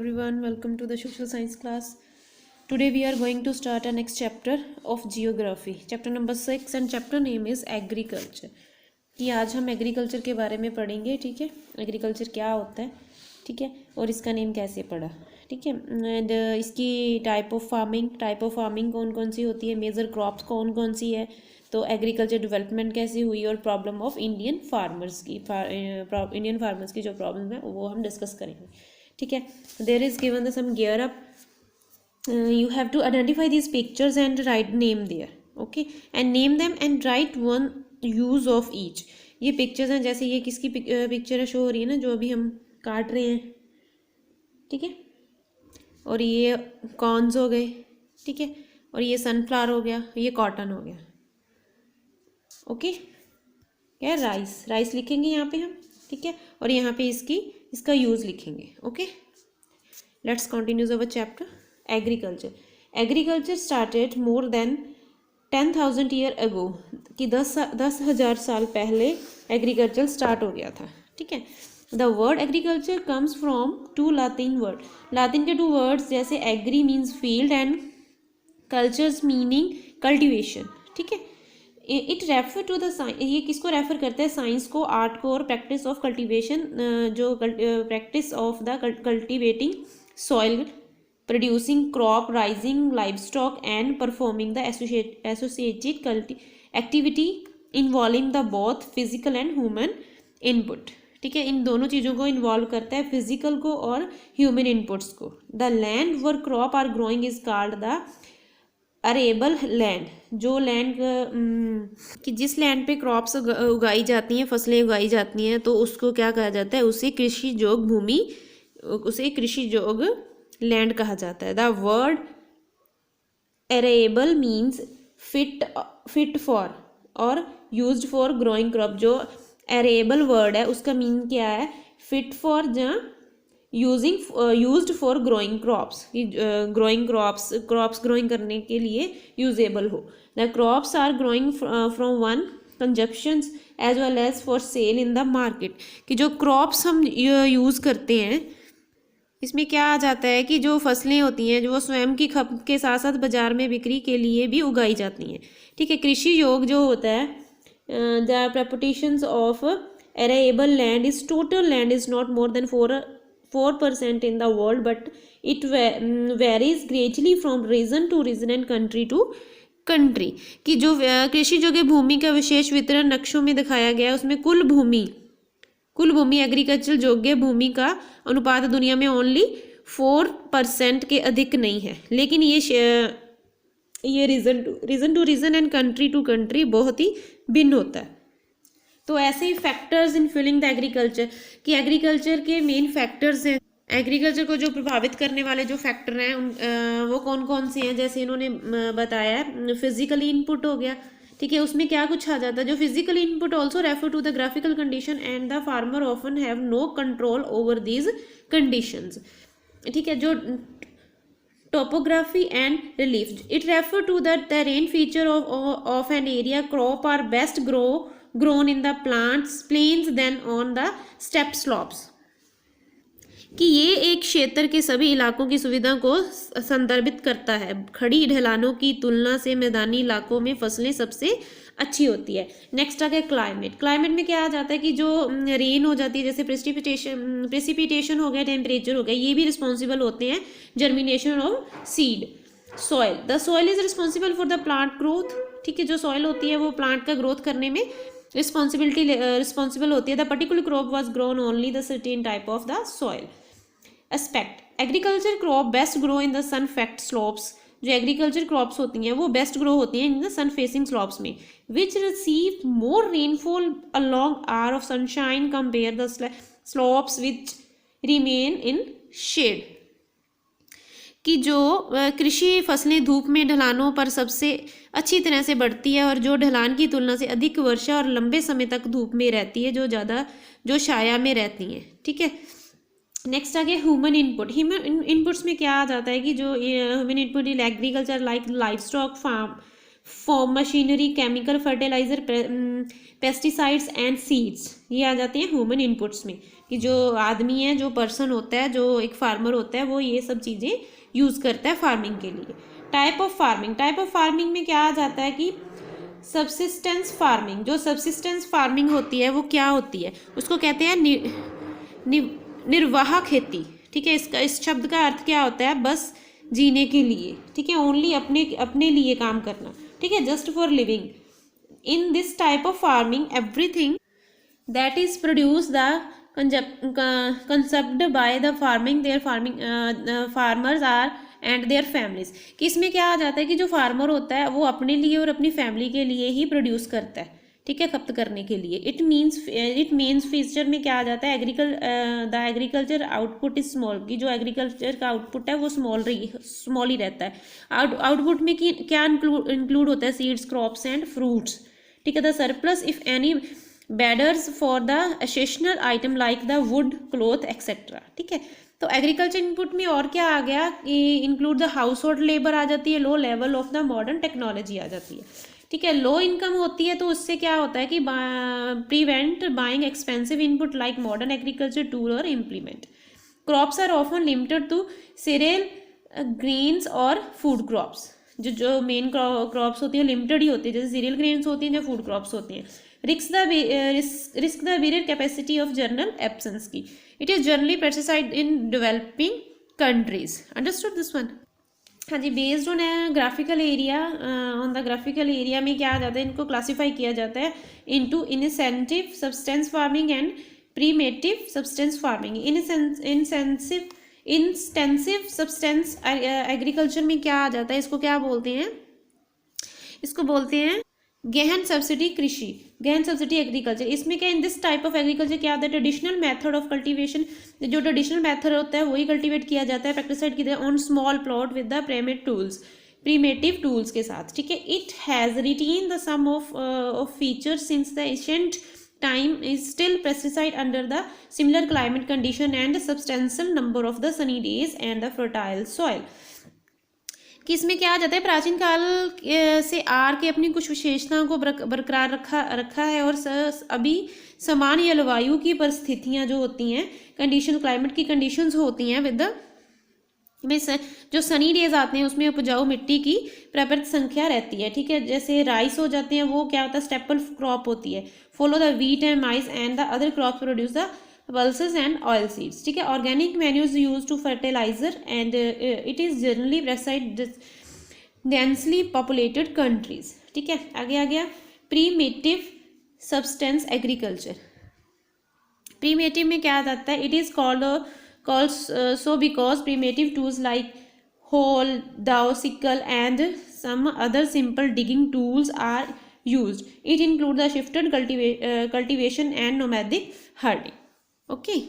everyone, welcome to the social science class. Today we are going to start our next chapter of geography, chapter number 6 and chapter name is agriculture. कि आज हम agriculture के बारे में पढ़ेंगे, ठीक है। एग्रीकल्चर क्या होता है, ठीक है, और इसका नेम कैसे पड़ा, ठीक है। एंड इसकी टाइप ऑफ फार्मिंग कौन कौन सी होती है, मेजर क्रॉप्स कौन कौन सी है, तो एग्रीकल्चर डेवलपमेंट कैसी हुई और प्रॉब्लम ऑफ इंडियन फार्मर्स की जो प्रॉब्लम है वो हम डिस्कस करेंगे, ठीक है। There is given the some gear up, you have to identify these pictures and write name there, okay, and name them and write one use of each. ये pictures हैं, जैसे ये किसकी पिक्चर है, शो हो रही है ना, जो अभी हम काट रहे हैं, ठीक है, और ये कॉर्न्स हो गए, ठीक है, और ये सनफ्लावर हो गया, ये कॉटन हो गया, ओके। क्या है, राइस लिखेंगे यहाँ पे हम, ठीक है, और यहाँ पे इसका यूज़ लिखेंगे, okay. Let's continues our chapter agriculture started more than 10,000 year ago, कि 10,000 साल पहले एग्रीकल्चर स्टार्ट हो गया था, ठीक है। The word agriculture comes from two Latin के टू वर्ड्स, जैसे agri means field and cultures meaning cultivation, ठीक है। It refer to the science, ये किसको रेफर करते हैं, साइंस को, आर्ट को, और प्रैक्टिस ऑफ कल्टिवेशन, जो practice of the cultivating soil, producing crop, raising livestock and performing the associated activity involving the both physical and human input, ठीक है। इन दोनों चीज़ों को इन्वॉल्व करता है, फिजिकल को और ह्यूमन इनपुट्स को। The land where crop are growing is called the arable land, जो लैंड कि जिस लैंड पे क्रॉप्स उगाई जाती हैं, फसलें उगाई जाती हैं, तो उसको क्या कहा जाता है, उसे कृषि जोग भूमि, उसे कृषि जोग लैंड कहा जाता है। The word arable means fit for और यूज्ड फॉर ग्रोइंग क्रॉप, जो एरेबल वर्ड है उसका मीन क्या है, फिट फॉर, जहाँ used for growing crops, growing crops growing करने के लिए यूजेबल हो। The crops are growing from one consumptions as well as for sale in the market, कि जो क्रॉप्स हम यूज़ करते हैं, इसमें क्या आ जाता है कि जो फसलें होती हैं, जो वो स्वयं की खपत के साथ साथ बाजार में बिक्री के लिए भी उगाई जाती हैं, ठीक है। कृषि योग जो होता है, the proportions of arable land is total land is not more than 4% in the world, but it varies greatly from region to region and country to country, कि जो कृषि योग्य भूमि का विशेष वितरण नक्शों में दिखाया गया है, उसमें कुल भूमि एग्रीकल्चर योग्य भूमि का अनुपात दुनिया में ओनली 4% के अधिक नहीं है, लेकिन ये region to region and country to country बहुत ही भिन्न होता है। तो ऐसे ही factors in fuelling the agriculture, कि एग्रीकल्चर के मेन फैक्टर्स हैं, एग्रीकल्चर को जो प्रभावित करने वाले जो फैक्टर हैं वो कौन कौन से हैं, जैसे इन्होंने बताया है, फिजिकली इनपुट हो गया, ठीक है, उसमें क्या कुछ आ जाता है, जो physical input also refer to the graphical condition and the farmer often have no control over these conditions, ठीक है। जो topography and relief, it refer to the terrain feature of an area, crop are best grown in the plains than on the steep slopes, कि ये एक क्षेत्र के सभी इलाकों की सुविधा को संदर्भित करता है। खड़ी ढलानों की तुलना से मैदानी इलाकों में फसलें सबसे अच्छी होती है। नेक्स्ट आ गया क्लाइमेट में क्या आ जाता है कि जो रेन हो जाती है, जैसे प्रेसिपिटेशन हो गया, टेम्परेचर हो गया, ये भी रिस्पॉन्सिबल होते हैं germination of seed. The soil is responsible for the plant growth, ठीक है, जो सॉइल होती है वो प्लांट का ग्रोथ करने में रिस्पॉन्सिबल होती है। The particular crop was grown only the certain type of the soil. Aspect, agriculture crop best grow in the sun fact slopes, जो एग्रीकल्चर क्रॉप्स होती हैं वो बेस्ट ग्रो होती हैं in the sun facing slopes में, which receive more rainfall along hour of sunshine compare the slopes which remain in shade, कि जो कृषि फसलें धूप में ढलानों पर सबसे अच्छी तरह से बढ़ती है और जो ढलान की तुलना से अधिक वर्षा और लंबे समय तक धूप में रहती है, जो छाया में रहती हैं, ठीक है। नेक्स्ट आ गया ह्यूमन इनपुट्स में क्या आ जाता है कि जो human input in agriculture like livestock farm machinery, chemical, fertiliser, pesticides and seeds, ये आ जाते हैं ह्यूमन इनपुट्स में, कि जो आदमी है, जो पर्सन होता है, जो एक फार्मर होता है, वो ये सब चीज़ें यूज़ करता है फार्मिंग के लिए। Type of farming, type of farming में क्या आ जाता है कि सबसिस्टेंस फार्मिंग, जो सबसिस्टेंस फार्मिंग होती है वो क्या होती है, उसको कहते हैं निर्वाह खेती। ठीक है, इसका इस शब्द का अर्थ क्या होता है, बस जीने के लिए। ठीक है, ओनली अपने अपने लिए काम करना। ठीक है, just for living. In this type of farming everything that is produce the concept by the farming their farmers are and their families, कि इसमें क्या आ जाता है कि जो फार्मर होता है वो अपने लिए और अपनी फैमिली के लिए ही प्रोड्यूस करता है। ठीक है, खपत करने के लिए। इट मीन्स फीचर में क्या आ जाता है, the agriculture output is small, कि जो एग्रीकल्चर का आउटपुट है वो स्मॉल ही रहता है। आउटपुट में क्या इंक्लूड होता है, सीड्स, क्रॉप्स एंड फ्रूट्स। ठीक है, the surplus if any barters for the occasional item like the wood, cloth etcetera. ठीक है, तो एग्रीकल्चर इनपुट में और क्या आ गया कि include the household labour आ जाती है, low level of the modern technology आ जाती है। ठीक है, लो इनकम होती है, तो उससे क्या होता है कि prevent buying expensive input like modern agriculture tool और implement. Crops are often limited to cereal, grains और फूड क्रॉप्स। जो मेन क्रॉप्स होती हैं लिमिटेड ही होती है, जैसे सीरियल ग्रेन्स होती हैं, जो फूड क्रॉप्स होती हैं। Risk the barrier capacity of general absence की। It is generally pesticide in developing countries. Understood this one? हाँ जी, based on graphical area, on the graphical area में क्या आ जाता है, इनको क्लासीफाई किया जाता है into incentive substance farming and primitive substance farming. Intensive substance agriculture में क्या आ जाता है, इसको क्या बोलते हैं, इसको बोलते हैं गहन सब्सिडी कृषि, गहन सब्सिडी एग्रीकल्चर। इसमें क्या, इन दिस टाइप ऑफ एग्रीकल्चर क्या होता है, ट्रेडिशनल मेथड ऑफ कल्टीवेशन, जो ट्रेडिशनल मेथड होता है वही कल्टीवेट किया जाता है, प्रैक्टिसाइड किया जाता है on small plot with the primitive tools के साथ। ठीक है, it has retain the some of features since the ancient time, is still pesticide under the similar climate condition and substantial number of the sunny days and the fertile soil. कि इसमें क्या आ जाता है, प्राचीन काल से आर के अपनी कुछ विशेषताओं को बरकरार रखा है, और अभी समान जलवायु की परिस्थितियां जो होती हैं, कंडीशन, क्लाइमेट की कंडीशंस होती हैं विद में जो सनी डेज आते हैं उसमें उपजाऊ मिट्टी की पर्याप्त संख्या रहती है। ठीक है, जैसे राइस हो जाते हैं, वो क्या होता है, स्टेपल क्रॉप होती है। Follow the wheat and maize and the other crop produce the pulses and oil seeds। ठीक है, organic manures use to fertiliser and it is generally practised densely populated countries. ठीक है, आगे आ गया प्रीमेटिव सब्सटेंस एग्रीकल्चर। प्रीमेटिव में क्या आता है, it is called so because primitive tools like hoe, dao, sickle and some other simple digging tools are used. It includes the shifted cultivation and nomadic herding. Okay.